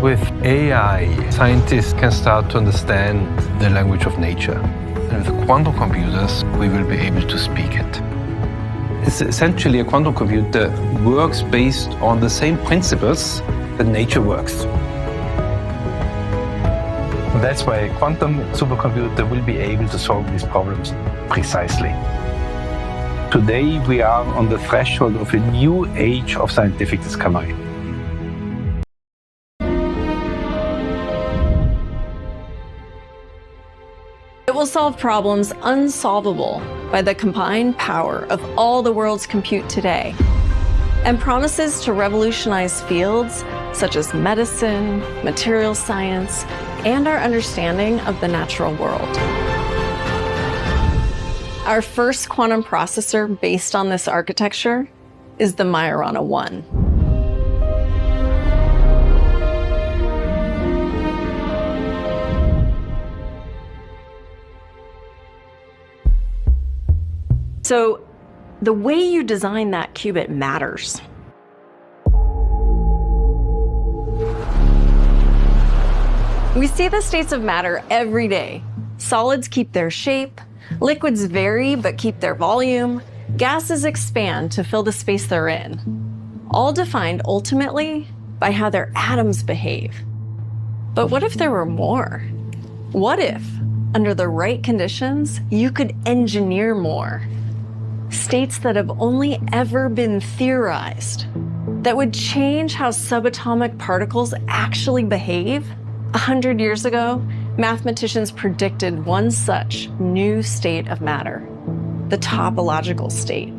With AI, scientists can start to understand the language of nature. And with quantum computers, we will be able to speak it. It's essentially a quantum computer works based on the same principles that nature works. That's why a quantum supercomputer will be able to solve these problems precisely. Today, we are on the threshold of a new age of scientific discovery. It will solve problems unsolvable by the combined power of all the world's compute today, and promises to revolutionize fields such as medicine, material science, and our understanding of the natural world. Our first quantum processor based on this architecture is the Majorana 1. So, the way you design that qubit matters. We see the states of matter every day. Solids keep their shape, liquids vary but keep their volume, gases expand to fill the space they're in, all defined ultimately by how their atoms behave. But what if there were more? What if, under the right conditions, you could engineer more? States that have only ever been theorized, that would change how subatomic particles actually behave? 100 years ago, mathematicians predicted one such new state of matter, the topological state.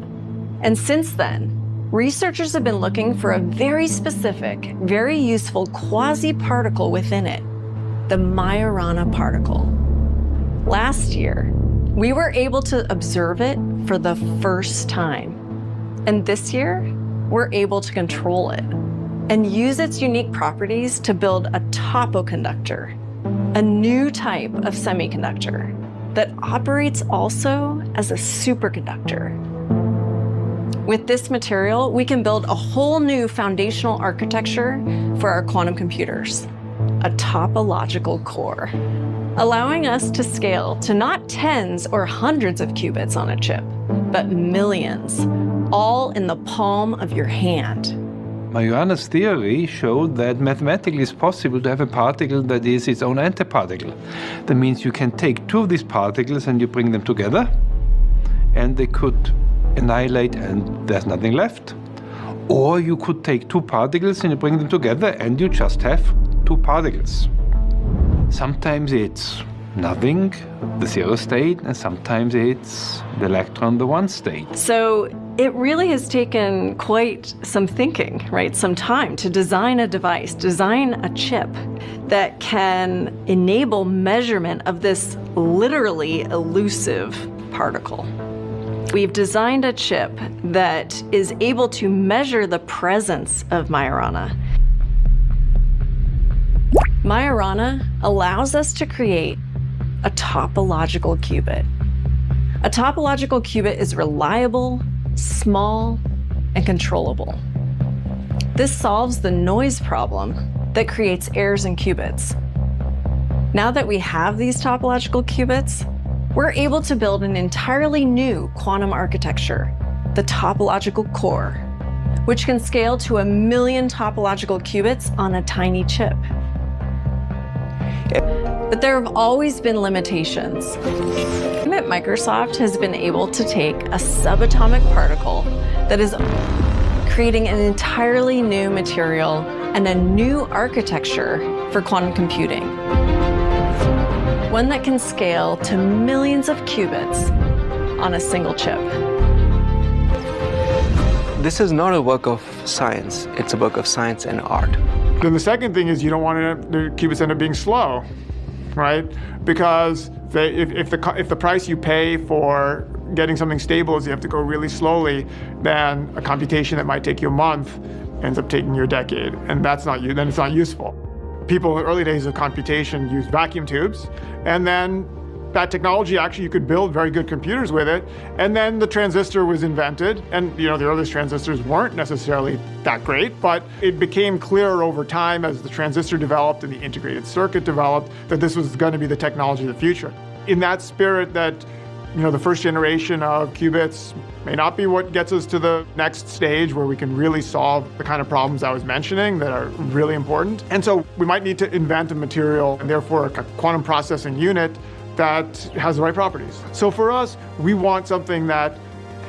And since then, researchers have been looking for a very specific, very useful quasi-particle within it, the Majorana particle. Last year, we were able to observe it for the first time. And this year, we're able to control it and use its unique properties to build a topoconductor, a new type of semiconductor that operates also as a superconductor. With this material, we can build a whole new foundational architecture for our quantum computers, a topological core, allowing us to scale to not tens or hundreds of qubits on a chip, but millions, all in the palm of your hand. Majorana's theory showed that mathematically it's possible to have a particle that is its own antiparticle. That means you can take two of these particles and you bring them together, and they could annihilate and there's nothing left. Or you could take two particles and you bring them together and you just have two particles. Sometimes it's nothing, the zero state, and sometimes it's the electron, the one state. So it really has taken quite some thinking, right? Some time to design a device, design a chip that can enable measurement of this literally elusive particle. We've designed a chip that is able to measure the presence of Majorana. Majorana allows us to create a topological qubit. A topological qubit is reliable, small, and controllable. This solves the noise problem that creates errors in qubits. Now that we have these topological qubits, we're able to build an entirely new quantum architecture, the Topological Core, which can scale to 1 million topological qubits on a tiny chip. But there have always been limitations. At Microsoft has been able to take a subatomic particle that is creating an entirely new material and a new architecture for quantum computing. One that can scale to millions of qubits on a single chip. This is not a work of science, it's a work of science and art. Then the second thing is you don't want the qubits end up being slow, right? Because if the price you pay for getting something stable is you have to go really slowly, then a computation that might take you a month ends up taking you a decade, and then it's not useful. People in the early days of computation used vacuum tubes, and then that technology, actually, you could build very good computers with it. And then the transistor was invented. And the earliest transistors weren't necessarily that great, but it became clearer over time as the transistor developed and the integrated circuit developed that this was going to be the technology of the future. In that spirit that the first generation of qubits may not be what gets us to the next stage where we can really solve the kind of problems I was mentioning that are really important. And so we might need to invent a material and therefore a quantum processing unit that has the right properties. So for us, we want something that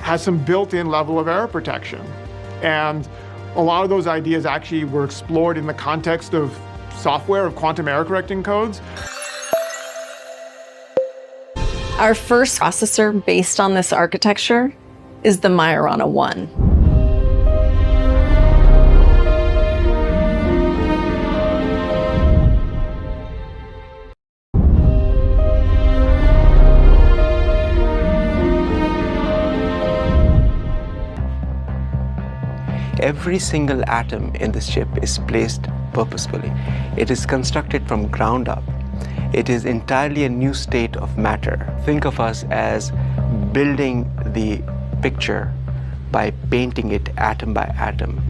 has some built-in level of error protection. And a lot of those ideas actually were explored in the context of software, of quantum error correcting codes. Our first processor based on this architecture is the Majorana 1. Every single atom in this chip is placed purposefully. It is constructed from ground up. It is entirely a new state of matter. Think of us as building the picture by painting it atom by atom.